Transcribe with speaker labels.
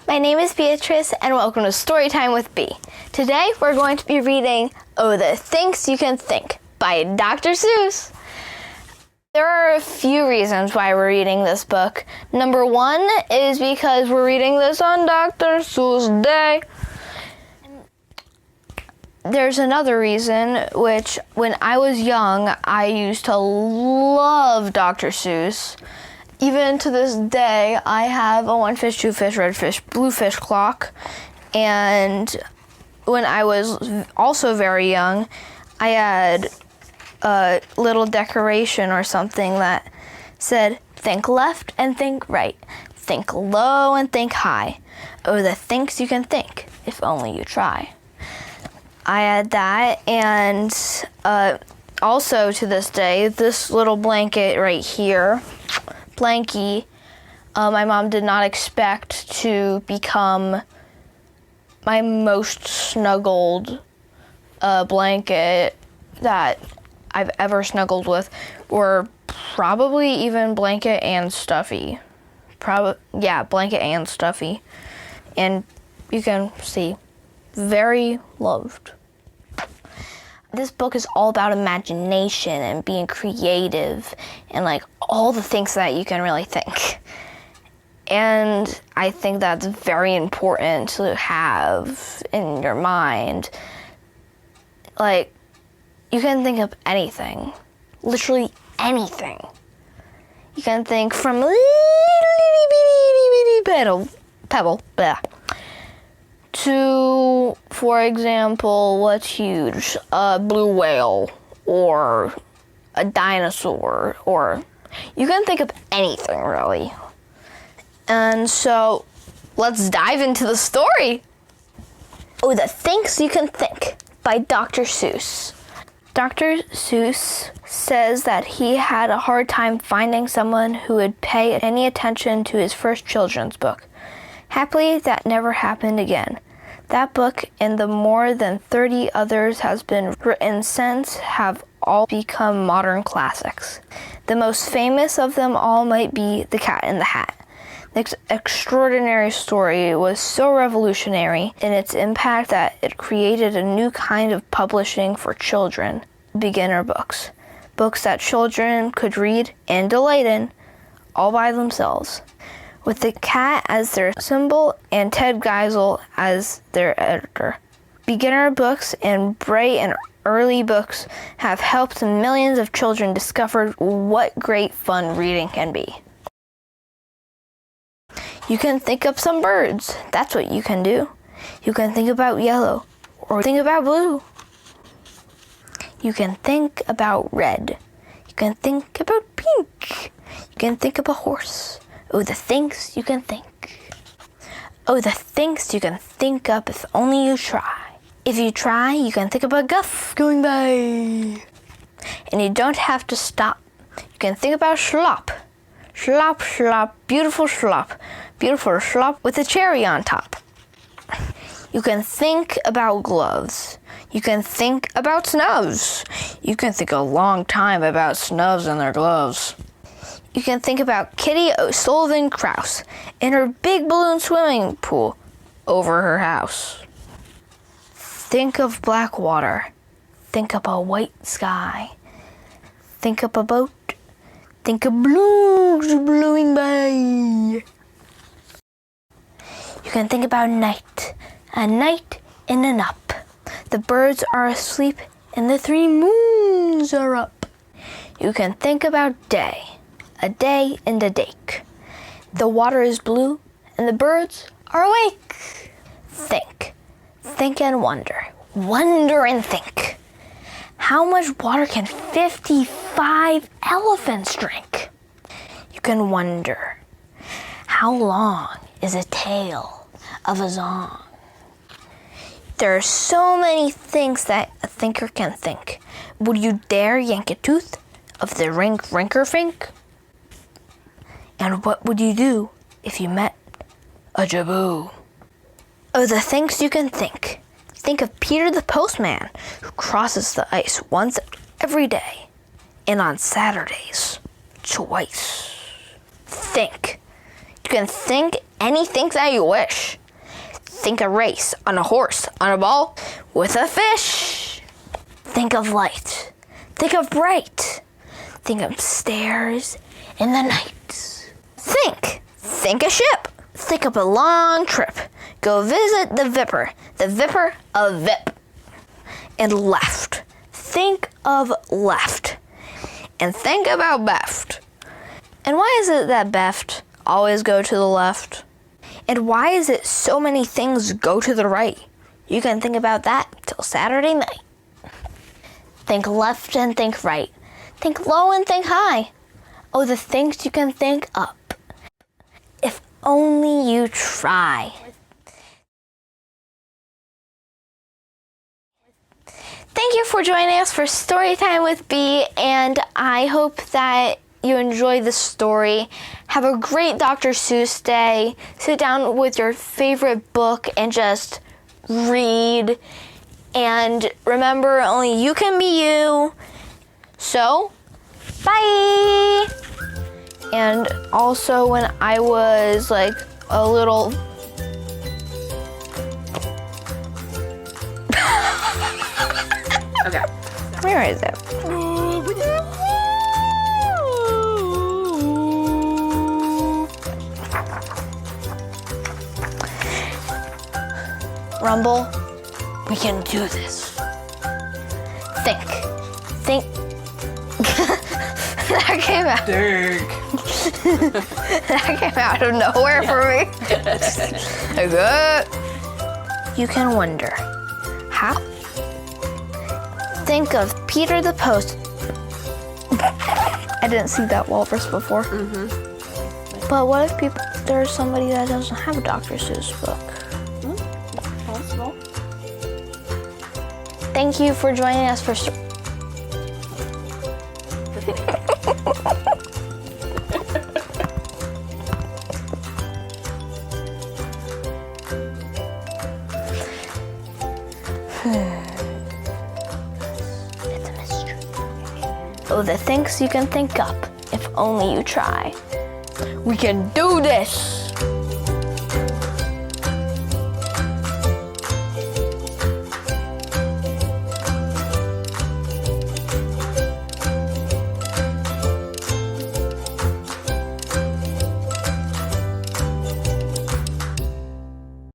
Speaker 1: My name is Beatrice and welcome to Storytime with Bee. Today we're going to be reading Oh, the Things You Can Think by Dr. Seuss. There are a few reasons why we're reading this book. Number one is because we're reading this on Dr. Seuss Day. There's another reason, which when I was young, I used to love Dr. Seuss. Even to this day, I have a 1 fish, 2 fish, red fish, blue fish clock. And when I was also very young, I had a little decoration or something that said, think left and think right, think low and think high. Oh, the things you can think, if only you try. I had that, and also to this day, this little blanket right here, Blanky, my mom did not expect to become my most snuggled blanket that I've ever snuggled with, or probably even blanket and stuffy. Blanket and stuffy. And you can see, very loved. This book is all about imagination and being creative and like all the things that you can really think. And I think that's very important to have in your mind. Like, you can think of anything, literally anything. You can think from pebble, to, for example, what's huge? A blue whale or a dinosaur, or you can think of anything really. And so let's dive into the story. Oh, the Things You Can Think by Dr. Seuss. Dr. Seuss says that he had a hard time finding someone who would pay any attention to his first children's book. Happily, that never happened again. That book and the more than 30 others has been written since have all become modern classics. The most famous of them all might be The Cat in the Hat. This extraordinary story was so revolutionary in its impact that it created a new kind of publishing for children, beginner books. Books that children could read and delight in, all by themselves, with the cat as their symbol and Ted Geisel as their editor. Beginner books and bright and early books have helped millions of children discover what great fun reading can be. You can think of some birds. That's what you can do. You can think about yellow or think about blue. You can think about red. You can think about pink. You can think of a horse. Oh, the things you can think. Oh, the things you can think up if only you try. If you try, you can think of a guff going by. And you don't have to stop. You can think about slop. Slop, slop, beautiful slop. Beautiful slop with a cherry on top. You can think about gloves. You can think about snubs. You can think a long time about snubs and their gloves. You can think about Kitty O'Sullivan Krause in her big balloon swimming pool over her house. Think of black water. Think of a white sky. Think of a boat. Think of balloons blowing by. You can think about night. A night in and up. The birds are asleep and the 3 moons are up. You can think about day. A day and a dake. The water is blue and the birds are awake. Think. Think and wonder. Wonder and think. How much water can 55 elephants drink? You can wonder. How long is a tale of a song? There are so many things that a thinker can think. Would you dare yank a tooth of the rinker-fink? And what would you do if you met a jaboo? Oh, the things you can think. Think of Peter the postman, who crosses the ice once every day, and on Saturdays, twice. Think. You can think anything that you wish. Think a race on a horse, on a ball, with a fish. Think of light. Think of bright. Think of stairs in the night. Think a ship. Think of a long trip. Go visit the Vipper of Vip. And left. Think of left. And think about Beft. And why is it that Beft always go to the left? And why is it so many things go to the right? You can think about that till Saturday night. Think left and think right. Think low and think high. Oh, the things you can think up. If only you try. Thank you for joining us for Storytime with Bee, and I hope that you enjoyed the story. Have a great Dr. Seuss day. Sit down with your favorite book and just read. And remember, only you can be you. So, bye! And also, when I was like a little...
Speaker 2: Okay.
Speaker 1: Where is it? Rumble, we can do this. Think. That came out.
Speaker 2: Dirk.
Speaker 1: That came out of nowhere for me. Okay. You can wonder, how? Think of Peter the Post. I didn't see that walrus before. But what if there's somebody that doesn't have a Dr. Seuss book?
Speaker 2: Possible.
Speaker 1: Thank you for joining us for... It's a mystery. Oh, the things you can think up if only you try. We can do this!